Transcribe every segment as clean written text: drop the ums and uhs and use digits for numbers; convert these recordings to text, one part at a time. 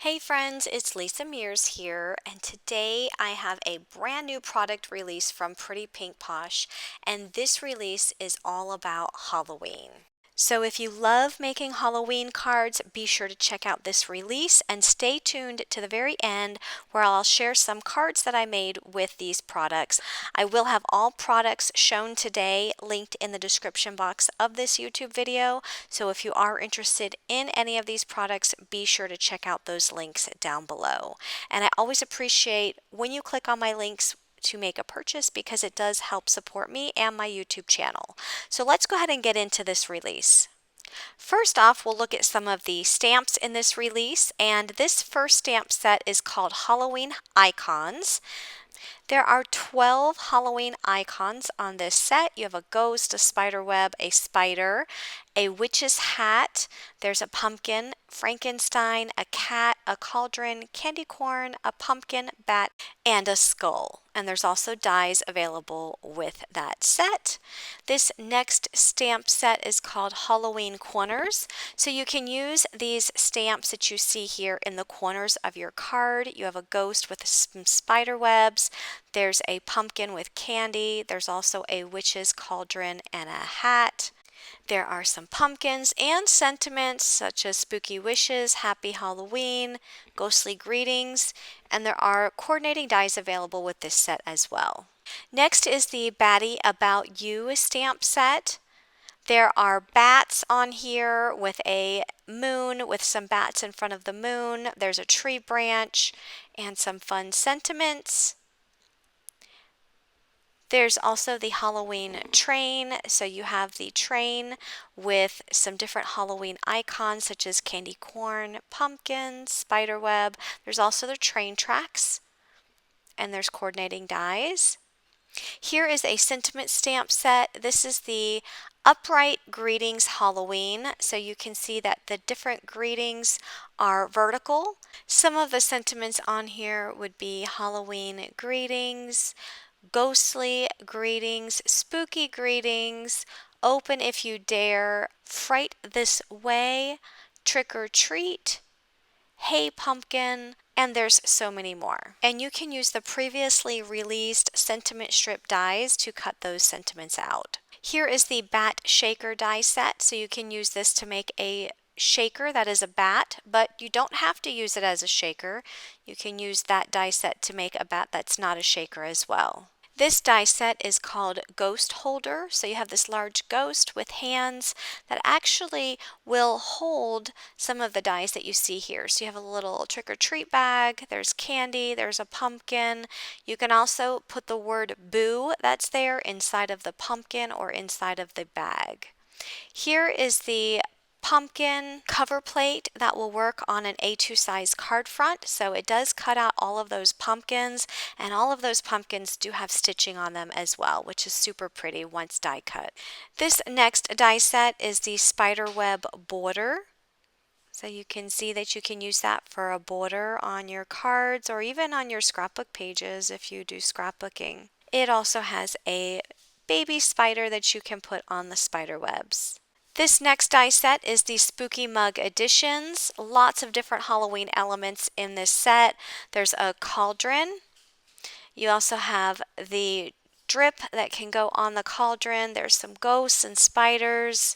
Hey friends, it's Lisa Mears here, and today I have a brand new product release from Pretty Pink Posh, and this release is all about Halloween. So if you love making Halloween cards, be sure to check out this release and stay tuned to the very end where I'll share some cards that I made with these products. I will have all products shown today linked in the description box of this YouTube video. So if you are interested in any of these products, be sure to check out those links down below. And I always appreciate when you click on my links to make a purchase because it does help support me and my YouTube channel. So let's go ahead and get into this release. First off, we'll look at some of the stamps in this release, and this first stamp set is called Halloween Icons. There are 12 Halloween icons on this set. You have a ghost, a spider web, a spider, a witch's hat, there's a pumpkin, Frankenstein, a cat, a cauldron, candy corn, a pumpkin, bat, and a skull. And there's also dies available with that set. This next stamp set is called Halloween Corners. So you can use these stamps that you see here in the corners of your card. You have a ghost with some spider webs. There's a pumpkin with candy. There's also a witch's cauldron and a hat. There are some pumpkins and sentiments such as spooky wishes, happy Halloween, ghostly greetings, and there are coordinating dies available with this set as well. Next is the Batty About You stamp set. There are bats on here with a moon with some bats in front of the moon. There's a tree branch and some fun sentiments. There's also the Halloween train. So you have the train with some different Halloween icons such as candy corn, pumpkin, spider web. There's also the train tracks and there's coordinating dies. Here is a sentiment stamp set. This is the Upright Greetings Halloween. So you can see that the different greetings are vertical. Some of the sentiments on here would be Halloween greetings, ghostly greetings, spooky greetings, open if you dare, fright this way, trick or treat, hey pumpkin, and there's so many more. And you can use the previously released sentiment strip dies to cut those sentiments out. Here is the bat shaker die set, so you can use this to make a shaker that is a bat, but you don't have to use it as a shaker. You can use that die set to make a bat that's not a shaker as well. This die set is called Ghost Holder. So you have this large ghost with hands that actually will hold some of the dies that you see here. So you have a little trick or treat bag, there's candy, there's a pumpkin. You can also put the word boo that's there inside of the pumpkin or inside of the bag. Here is the pumpkin cover plate that will work on an A2 size card front. So it does cut out all of those pumpkins, and all of those pumpkins do have stitching on them as well, which is super pretty once die cut. This next die set is the spider web border. So you can see that you can use that for a border on your cards or even on your scrapbook pages if you do scrapbooking. It also has a baby spider that you can put on the spider webs. This next die set is the Spooky Mug Editions. Lots of different Halloween elements in this set. There's a cauldron. You also have the drip that can go on the cauldron. There's some ghosts and spiders.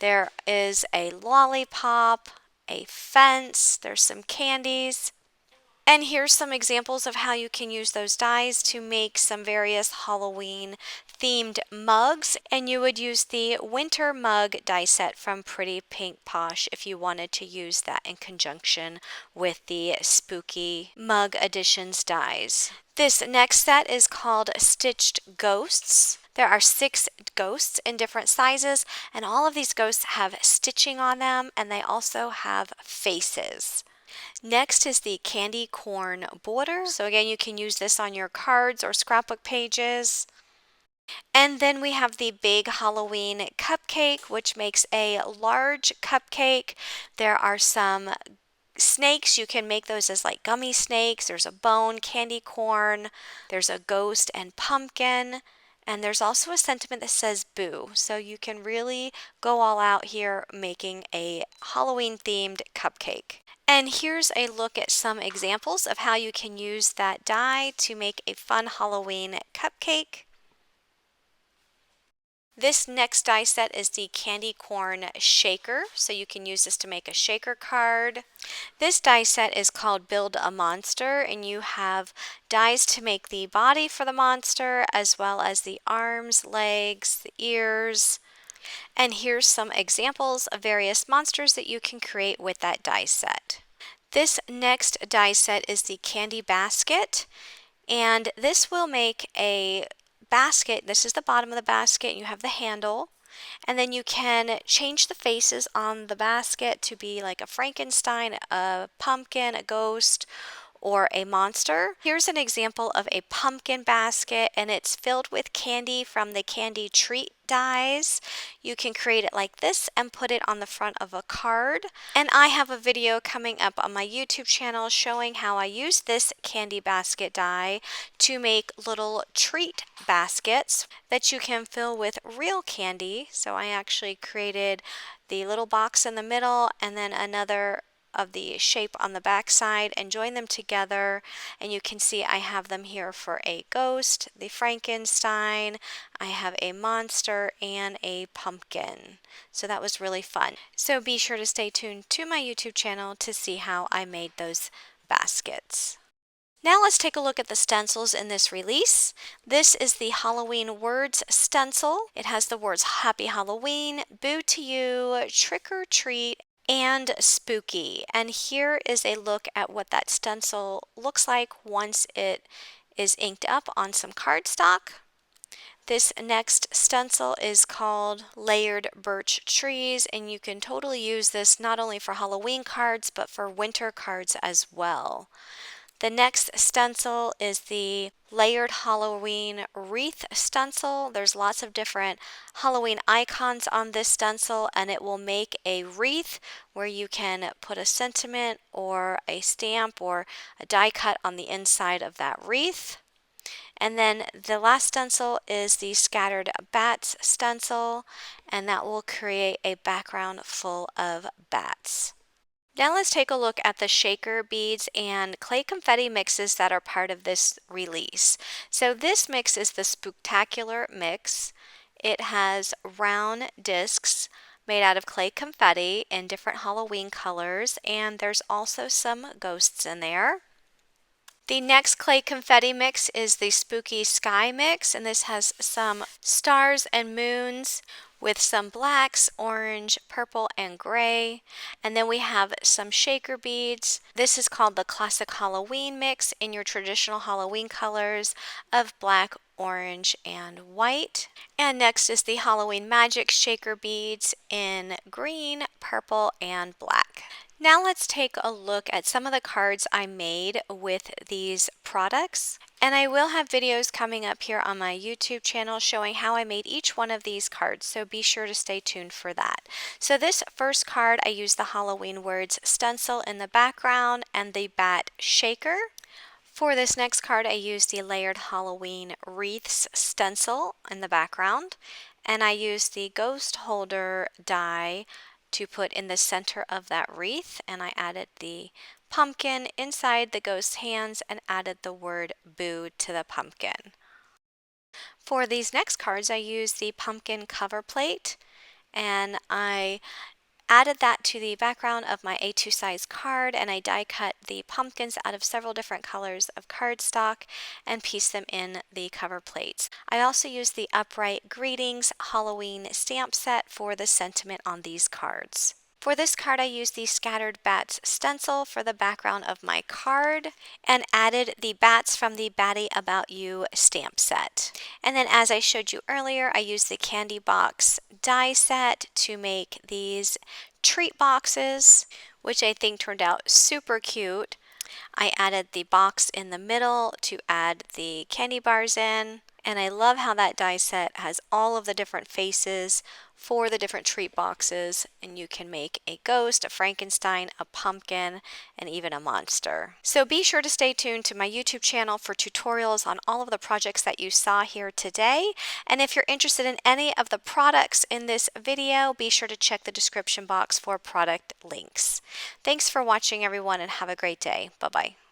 There is a lollipop, a fence. There's some candies. And here's some examples of how you can use those dies to make some various Halloween themed mugs. And you would use the winter mug die set from Pretty Pink Posh if you wanted to use that in conjunction with the spooky mug editions dies. This next set is called Stitched Ghosts. There are 6 ghosts in different sizes, and all of these ghosts have stitching on them, and they also have faces. Next is the candy corn border. So again, you can use this on your cards or scrapbook pages. And then we have the big Halloween cupcake, which makes a large cupcake. There are some snakes. You can make those as like gummy snakes. There's a bone, candy corn. There's a ghost and pumpkin. And there's also a sentiment that says boo. So you can really go all out here making a Halloween themed cupcake. And here's a look at some examples of how you can use that die to make a fun Halloween cupcake. This next die set is the candy corn shaker, so you can use this to make a shaker card. This die set is called Build a Monster, and you have dies to make the body for the monster, as well as the arms, legs, the ears. And here's some examples of various monsters that you can create with that die set. This next die set is the candy basket, and this will make a basket. This is the bottom of the basket. You have the handle, and then you can change the faces on the basket to be like a Frankenstein, a pumpkin, a ghost, or a monster. Here's an example of a pumpkin basket, and it's filled with candy from the candy treat dies. You can create it like this and put it on the front of a card. And I have a video coming up on my YouTube channel showing how I use this candy basket die to make little treat baskets that you can fill with real candy. So I actually created the little box in the middle and then another of the shape on the back side and join them together, and you can see I have them here for a ghost, the Frankenstein, I have a monster, and a pumpkin. So that was really fun. So be sure to stay tuned to my YouTube channel to see how I made those baskets. Now let's take a look at the stencils in this release. This is the Halloween Words stencil. It has the words Happy Halloween, Boo to You, Trick or Treat, and Spooky. And here is a look at what that stencil looks like once it is inked up on some cardstock. This next stencil is called Layered Birch Trees, and you can totally use this not only for Halloween cards but for winter cards as well. The next stencil is the Layered Halloween Wreath stencil. There's lots of different Halloween icons on this stencil, and it will make a wreath where you can put a sentiment or a stamp or a die cut on the inside of that wreath. And then the last stencil is the Scattered Bats stencil, and that will create a background full of bats. Now let's take a look at the shaker beads and clay confetti mixes that are part of this release. So this mix is the Spooktacular mix. It has round discs made out of clay confetti in different Halloween colors, and there's also some ghosts in there. The next clay confetti mix is the Spooky Sky mix, and this has some stars and moons with some blacks, orange, purple, and gray. And then we have some shaker beads. This is called the Classic Halloween mix in your traditional Halloween colors of black, orange, and white. And next is the Halloween Magic shaker beads in green, purple, and black. Now let's take a look at some of the cards I made with these products. And I will have videos coming up here on my YouTube channel showing how I made each one of these cards, so be sure to stay tuned for that. So this first card, I used the Halloween Words stencil in the background and the bat shaker. For this next card, I used the Layered Halloween Wreaths stencil in the background, and I used the Ghost Holder die to put in the center of that wreath, and I added the pumpkin inside the ghost's hands and added the word boo to the pumpkin. For these next cards, I used the pumpkin cover plate, and I added that to the background of my A2 size card, and I die cut the pumpkins out of several different colors of cardstock and pieced them in the cover plates. I also used the Upright Greetings Halloween stamp set for the sentiment on these cards. For this card, I used the Scattered Bats stencil for the background of my card and added the bats from the Batty About You stamp set. And then, as I showed you earlier, I used the Candy Box die set to make these treat boxes, which I think turned out super cute. I added the box in the middle to add the candy bars in. And I love how that die set has all of the different faces for the different treat boxes, and you can make a ghost, a Frankenstein, a pumpkin, and even a monster. So be sure to stay tuned to my YouTube channel for tutorials on all of the projects that you saw here today. And if you're interested in any of the products in this video, be sure to check the description box for product links. Thanks for watching, everyone, and have a great day. Bye-bye.